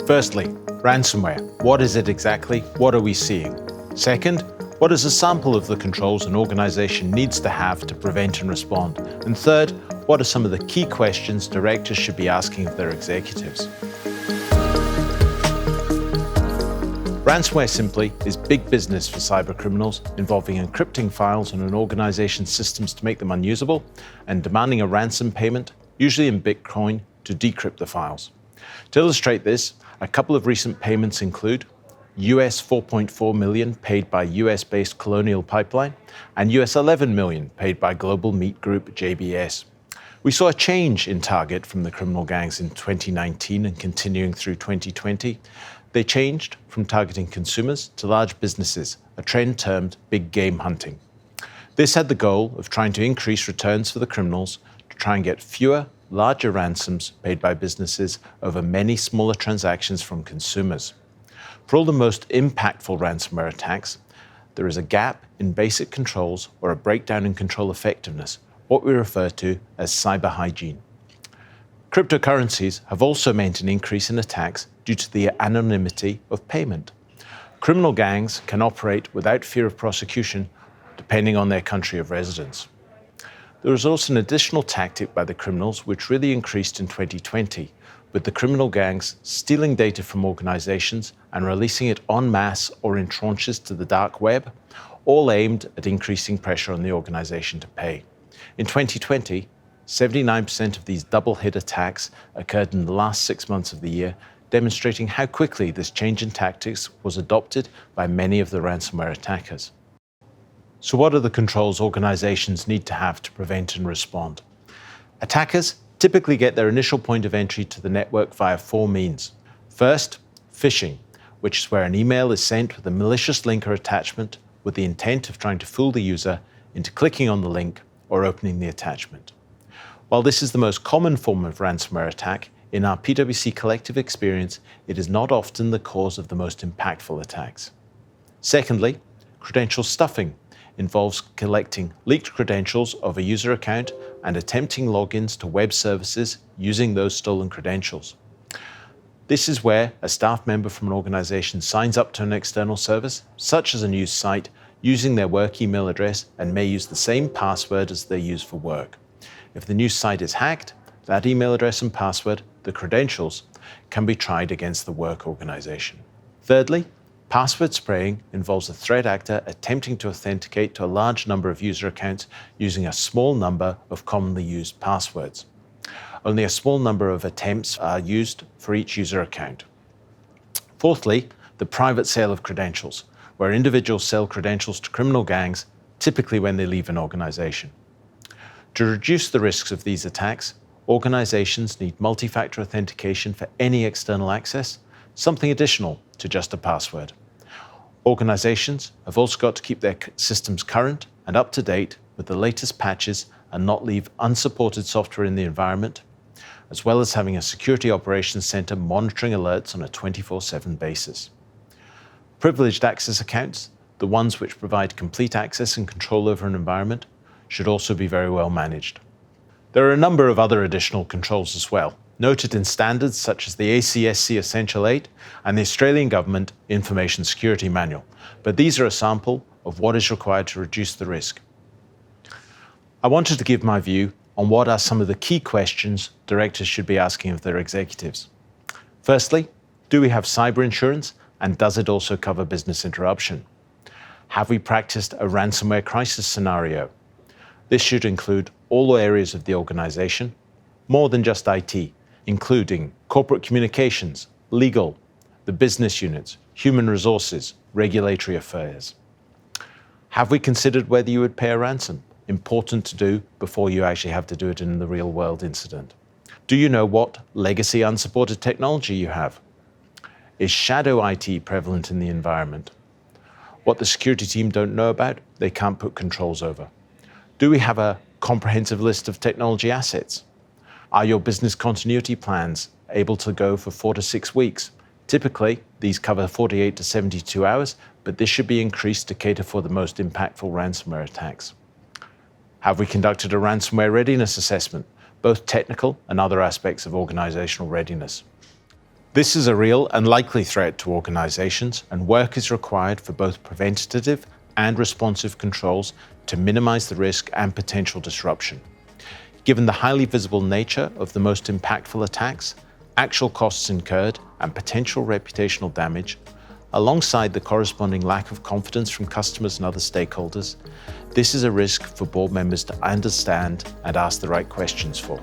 Firstly, ransomware. What is it exactly? What are we seeing? Second, what is a sample of the controls an organization needs to have to prevent and respond? And third, what are some of the key questions directors should be asking of their executives? Ransomware simply is big business for cyber criminals, involving encrypting files on an organization's systems to make them unusable and demanding a ransom payment, usually in Bitcoin, to decrypt the files. To illustrate this, a couple of recent payments include US $4.4 million paid by US-based Colonial Pipeline and US $11 million paid by global meat group JBS. We saw a change in target from the criminal gangs in 2019 and continuing through 2020. They changed from targeting consumers to large businesses, a trend termed big game hunting. This had the goal of trying to increase returns for the criminals to try and get fewer, larger ransoms paid by businesses over many smaller transactions from consumers. For all the most impactful ransomware attacks, there is a gap in basic controls or a breakdown in control effectiveness, what we refer to as cyber hygiene. Cryptocurrencies have also meant an increase in attacks due to the anonymity of payment. Criminal gangs can operate without fear of prosecution, depending on their country of residence. There was also an additional tactic by the criminals which really increased in 2020, with the criminal gangs stealing data from organizations and releasing it en masse or in tranches to the dark web, all aimed at increasing pressure on the organization to pay. In 2020, 79% of these double-hit attacks occurred in the last 6 months of the year, demonstrating how quickly this change in tactics was adopted by many of the ransomware attackers. So what are the controls organizations need to have to prevent and respond? Attackers typically get their initial point of entry to the network via 4 means. First, phishing, which is where an email is sent with a malicious link or attachment with the intent of trying to fool the user into clicking on the link or opening the attachment. While this is the most common form of ransomware attack, in our PwC collective experience, it is not often the cause of the most impactful attacks. Secondly, credential stuffing involves collecting leaked credentials of a user account and attempting logins to web services using those stolen credentials. This is where a staff member from an organization signs up to an external service, such as a news site, using their work email address and may use the same password as they use for work. If the news site is hacked, that email address and password, the credentials, can be tried against the work organization. Thirdly, password spraying involves a threat actor attempting to authenticate to a large number of user accounts using a small number of commonly used passwords. Only a small number of attempts are used for each user account. Fourthly, the private sale of credentials, where individuals sell credentials to criminal gangs, typically when they leave an organization. To reduce the risks of these attacks, organizations need multi-factor authentication for any external access, something additional to just a password. Organizations have also got to keep their systems current and up to date with the latest patches and not leave unsupported software in the environment, as well as having a security operations center monitoring alerts on a 24/7 basis. Privileged access accounts, the ones which provide complete access and control over an environment, should also be very well managed. There are a number of other additional controls as well, noted in standards such as the ACSC Essential 8 and the Australian Government Information Security Manual, but these are a sample of what is required to reduce the risk. I wanted to give my view on what are some of the key questions directors should be asking of their executives. Firstly, do we have cyber insurance, and does it also cover business interruption? Have we practiced a ransomware crisis scenario? This should include all areas of the organization, more than just IT, including corporate communications, legal, the business units, human resources, regulatory affairs. Have we considered whether you would pay a ransom? Important to do before you actually have to do it in the real world incident. Do you know what legacy unsupported technology you have? Is shadow IT prevalent in the environment? What the security team don't know about, they can't put controls over. Do we have a comprehensive list of technology assets? Are your business continuity plans able to go for 4 to 6 weeks? Typically, these cover 48 to 72 hours, but this should be increased to cater for the most impactful ransomware attacks. Have we conducted a ransomware readiness assessment, both technical and other aspects of organizational readiness? This is a real and likely threat to organizations, and work is required for both preventative and responsive controls to minimize the risk and potential disruption. Given the highly visible nature of the most impactful attacks, actual costs incurred, and potential reputational damage, alongside the corresponding lack of confidence from customers and other stakeholders, this is a risk for board members to understand and ask the right questions for.